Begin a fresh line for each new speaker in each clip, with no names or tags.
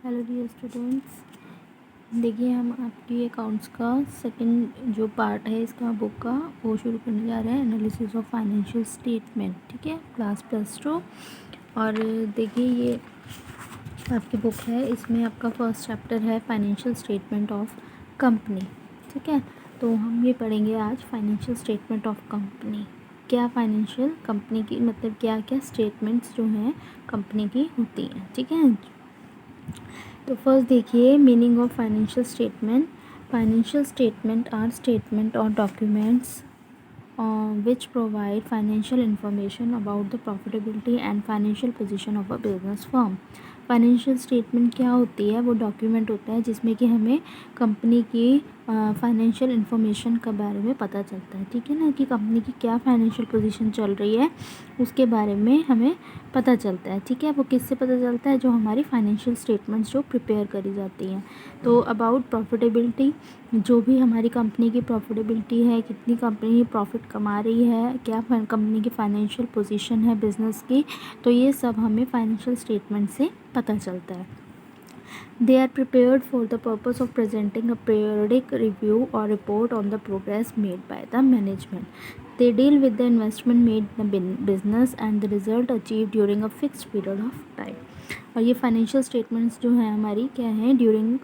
Hello dear students, देखिए हम आपकी अकाउंट्स का सेकंड जो पार्ट है इसका बुक का वो शुरू करने जा रहे हैं, एनालिसिस ऑफ फाइनेंशियल स्टेटमेंट। ठीक है, क्लास +2। और देखिए ये आपकी बुक है, इसमें आपका फर्स्ट चैप्टर है फाइनेंशियल स्टेटमेंट ऑफ कंपनी। ठीक है, तो हम ये पढ़ेंगे आज फाइनेंशियल स्टेटमेंट ऑफ कंपनी। क्या फाइनेंशियल कंपनी की मतलब क्या क्या स्टेटमेंट्स जो हैं कंपनी की होती हैं। ठीक है, तो फर्स्ट देखिए meaning of financial statement. Financial statement are statement और documents which provide financial information about the profitability and financial position of a business firm। Financial statement क्या होती है? वो डॉक्यूमेंट होता है जिसमें कि हमें कंपनी की फाइनेंशियल इन्फॉर्मेशन के बारे में पता चलता है। ठीक है ना, कि कंपनी की क्या फाइनेंशियल पोजीशन चल रही है उसके बारे में हमें पता चलता है। ठीक है, वो किससे पता चलता है? जो हमारी फाइनेंशियल स्टेटमेंट्स जो प्रिपेयर करी जाती हैं। तो अबाउट प्रॉफिटेबिलिटी, जो भी हमारी कंपनी की प्रॉफिटेबिलिटी है, कितनी कंपनी प्रॉफिट कमा रही है, क्या कंपनी की फाइनेंशियल पोजीशन है बिज़नेस की, तो ये सब हमें फाइनेंशियल स्टेटमेंट से पता चलता है। They are prepared for the purpose of presenting a periodic review or report on the progress made by the management. They deal with the investment made in the business and the result achieved during a fixed period of time। और ये financial statements जो हैं हमारी क्या हैं, during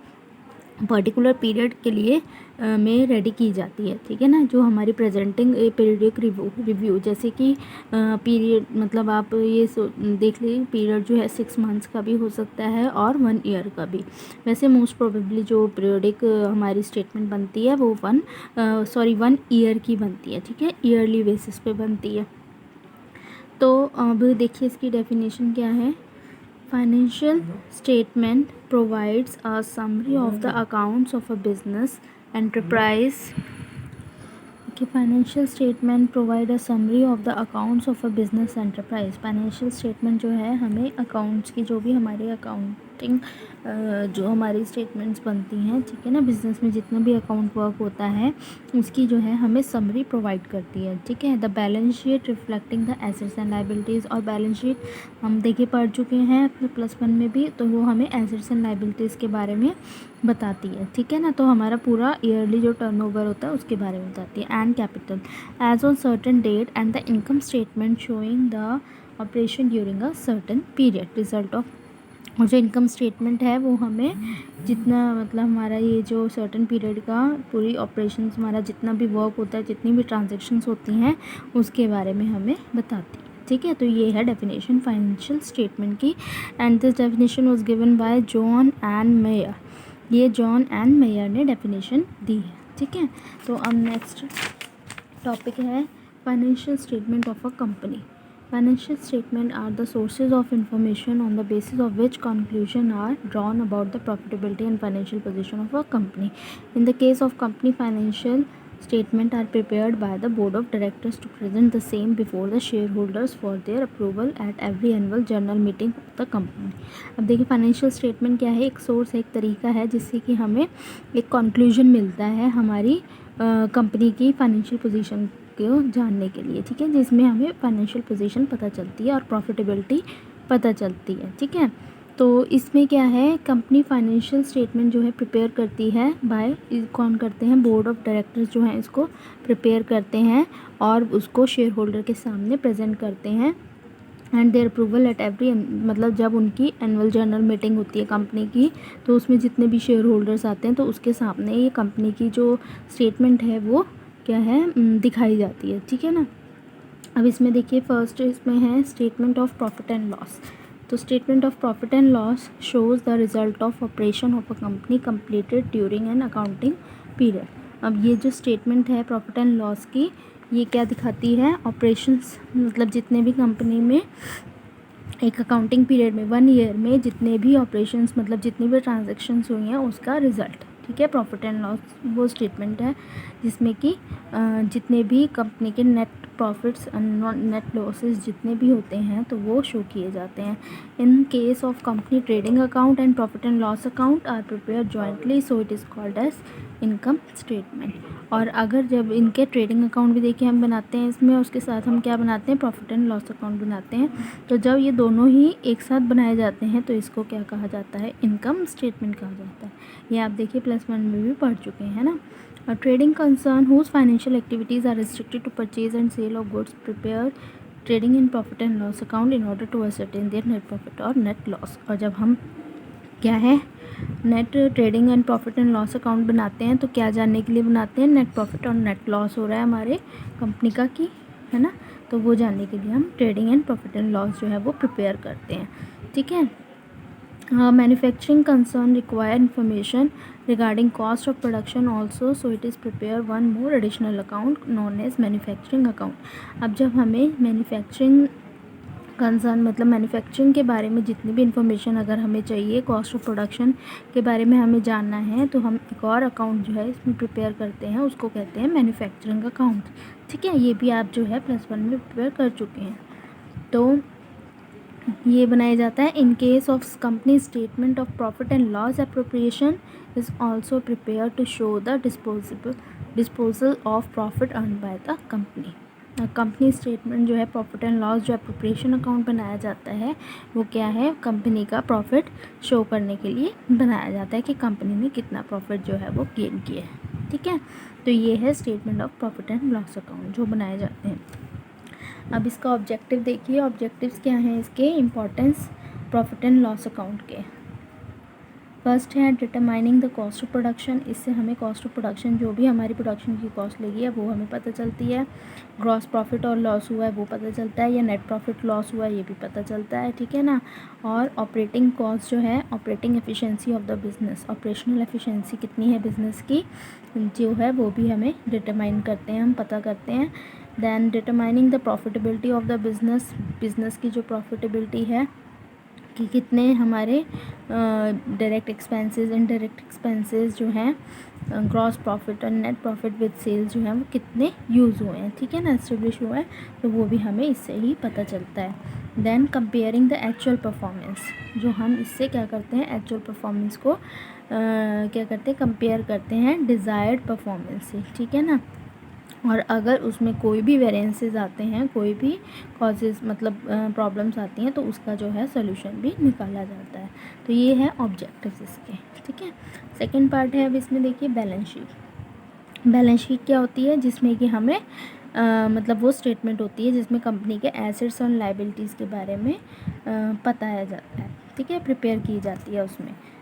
particular period के लिए में रेडी की जाती है। ठीक है ना, जो हमारी प्रेजेंटिंग पीरियडिक रिव्यू जैसे कि पीरियड मतलब आप ये देख लीजिए, पीरियड जो है 6 मंथ्स का भी हो सकता है और 1 ईयर का भी। वैसे मोस्ट प्रोबेबली जो पीरियडिक हमारी स्टेटमेंट बनती है वो 1 ईयर की बनती है। ठीक है, ईयरली बेसिस पे बनती है। तो अब देखिए इसकी डेफिनेशन क्या है। Financial statement provides a summary of the accounts of a business enterprise। Okay, financial statement provide a summary of the accounts of a business enterprise। Financial statement जो है हमें accounts की जो भी हमारे accounting जो हमारी स्टेटमेंट्स बनती हैं, ठीक है ना, बिज़नेस में जितना भी अकाउंट वर्क होता है उसकी जो है हमें समरी प्रोवाइड करती है। ठीक है, the balance sheet reflecting the assets and liabilities. और बैलेंस शीट हम देखिए पढ़ चुके हैं अपने +1 में भी, तो वो हमें एसेट्स एंड लायबिलिटीज़ के बारे में बताती है। ठीक है ना, तो हमारा पूरा ईयरली जो टर्नओवर होता है उसके बारे में बताती है। And capital as on certain date and the income statement showing the operation during a certain period. Result of, और जो इनकम स्टेटमेंट है वो हमें जितना मतलब हमारा ये जो सर्टन पीरियड का पूरी ऑपरेशंस हमारा जितना भी वर्क होता है, जितनी भी ट्रांजैक्शंस होती हैं उसके बारे में हमें बताती है। ठीक है, तो ये है डेफिनेशन फाइनेंशियल स्टेटमेंट की। And this definition was given by John and mayor. ये जॉन एंड मेयर ने डेफिनेशन दी है। ठीक है, तो अब नेक्स्ट टॉपिक है financial statement of a company. Financial statements are the sources of information on the basis of which conclusions are drawn about the profitability and financial position of a company. In the case of company, financial statements are prepared by the board of directors to present the same before the shareholders for their approval at every annual general meeting of the company। अब देखिए financial statement क्या है, एक source है, एक तरीका है जिससे कि हमें एक कंक्लूजन मिलता है हमारी कंपनी की फाइनेंशियल पोजीशन को जानने के लिए। ठीक है, जिसमें हमें फाइनेंशियल पोजीशन पता चलती है और प्रॉफिटेबिलिटी पता चलती है। ठीक है, तो इसमें क्या है, कंपनी फाइनेंशियल स्टेटमेंट जो है प्रिपेयर करती है बाय, कौन करते हैं, बोर्ड ऑफ डायरेक्टर्स जो हैं इसको प्रिपेयर करते हैं और उसको शेयर होल्डर के सामने प्रेजेंट करते हैं। And their approval at every, मतलब जब उनकी एनुअल जनरल मीटिंग होती है कंपनी की, तो उसमें जितने भी शेयर होल्डर्स आते हैं तो उसके सामने ये कंपनी की जो स्टेटमेंट है वो क्या है, दिखाई जाती है। ठीक है ना, अब इसमें देखिए फर्स्ट इसमें है statement of profit and loss. तो statement of profit and loss shows the result of operation of a company completed during an accounting period. अब ये जो स्टेटमेंट है प्रॉफिट एंड लॉस की, ये क्या दिखाती है, ऑपरेशंस मतलब जितने भी कंपनी में एक अकाउंटिंग पीरियड में 1 ईयर में जितने भी ऑपरेशंस मतलब जितनी भी ट्रांजैक्शंस हुई हैं उसका रिजल्ट। ठीक है। प्रॉफिट एंड लॉस वो स्टेटमेंट है जिसमें कि जितने भी कंपनी के नेट प्रॉफिट्स नेट लॉसेस जितने भी होते हैं तो वो शो किए जाते हैं। In case of company trading account and profit and loss account are prepare jointly, so it is called as income statement. और अगर जब इनके ट्रेडिंग अकाउंट भी देखिए हम बनाते हैं इसमें, उसके साथ हम क्या बनाते हैं, प्रॉफिट एंड लॉस अकाउंट बनाते हैं। तो जब ये दोनों ही एक साथ बनाए जाते हैं तो इसको क्या कहा जाता है, इनकम स्टेटमेंट कहा जाता है। ये आप देखिए +1 में भी पढ़ चुके हैं ना। A trading concern whose financial activities are restricted to purchase and sale of goods prepare trading and profit and loss account in order to ascertain their net profit और net loss। और जब हम क्या है net trading and profit and loss account बनाते हैं तो क्या जानने के लिए बनाते हैं, नेट प्रॉफिट और नेट लॉस हो रहा है हमारे कंपनी का की, है ना। तो वो जानने के लिए हम trading and profit and loss जो है वो प्रिपेयर करते हैं, ठीक है। Manufacturing concern require information regarding cost of production also, so it is prepare one more additional account known as manufacturing account। अब जब हमें मैन्युफैक्चरिंग कंसर्न मतलब मैन्युफैक्चरिंग के बारे में जितनी भी इंफॉर्मेशन अगर हमें चाहिए, कॉस्ट ऑफ प्रोडक्शन के बारे में हमें जानना है, तो हम एक और अकाउंट जो है इसमें प्रिपेयर करते हैं, उसको कहते हैं मैन्युफैक्चरिंग अकाउंट, ठीक है। ये भी आप जो है +1 में प्रिपेयर कर चुके हैं। तो ये बनाया जाता है in case of company statement of profit and loss appropriation is also prepare to show the disposal of profit earn by the company. Company statement जो है प्रॉफिट एंड लॉस जो एप्रोप्रिएशन अकाउंट बनाया जाता है वो क्या है, कंपनी का प्रॉफिट शो करने के लिए बनाया जाता है कि कंपनी ने कितना प्रॉफिट जो है वो गेन किया है, ठीक है। तो ये है statement of profit and loss account जो बनाए जाते हैं। अब इसका ऑब्जेक्टिव देखिए, ऑब्जेक्टिव्स क्या हैं इसके, importance profit and loss account के। फर्स्ट है determining the cost of production, इससे हमें कॉस्ट ऑफ प्रोडक्शन जो भी हमारी प्रोडक्शन की कॉस्ट लगी है वो हमें पता चलती है। ग्रॉस प्रॉफिट और लॉस हुआ है वो पता चलता है, या नेट प्रॉफिट लॉस हुआ है ये भी पता चलता है, ठीक है ना। और ऑपरेटिंग कॉस्ट जो है, operating efficiency of the business, operational efficiency कितनी है बिज़नेस की जो है वो भी हमें डिटरमाइन करते हैं, हम पता करते हैं। Then determining the profitability of the business, business की जो प्रॉफिटेबिलिटी है कि कितने हमारे डायरेक्ट एक्सपेंसेस, इनडायरेक्ट एक्सपेंसेस जो हैं, ग्रॉस प्रॉफिट और नेट प्रॉफिट विद सेल्स जो हैं वो कितने यूज़ हुए हैं, ठीक है ना, एस्टेब्लिश हुए हैं, तो वो भी हमें इससे ही पता चलता है। Then comparing the actual performance, जो हम इससे क्या करते हैं, एक्चुअल परफॉर्मेंस को क्या करते हैं, कंपेयर करते हैं डिज़ायर्ड परफॉर्मेंस से, ठीक है ना। और अगर उसमें कोई भी वेरिएंसेस आते हैं, कोई भी कॉजेज़ मतलब प्रॉब्लम्स आती हैं तो उसका जो है सोल्यूशन भी निकाला जाता है। तो ये है ऑब्जेक्टिव्स इसके, ठीक है। सेकंड पार्ट है अब इसमें देखिए बैलेंस शीट। बैलेंस शीट क्या होती है, जिसमें कि हमें मतलब वो स्टेटमेंट होती है जिसमें कंपनी के एसेट्स और लायबिलिटीज़ के बारे में बताया जाता है, ठीक है, प्रिपेयर की जाती है उसमें।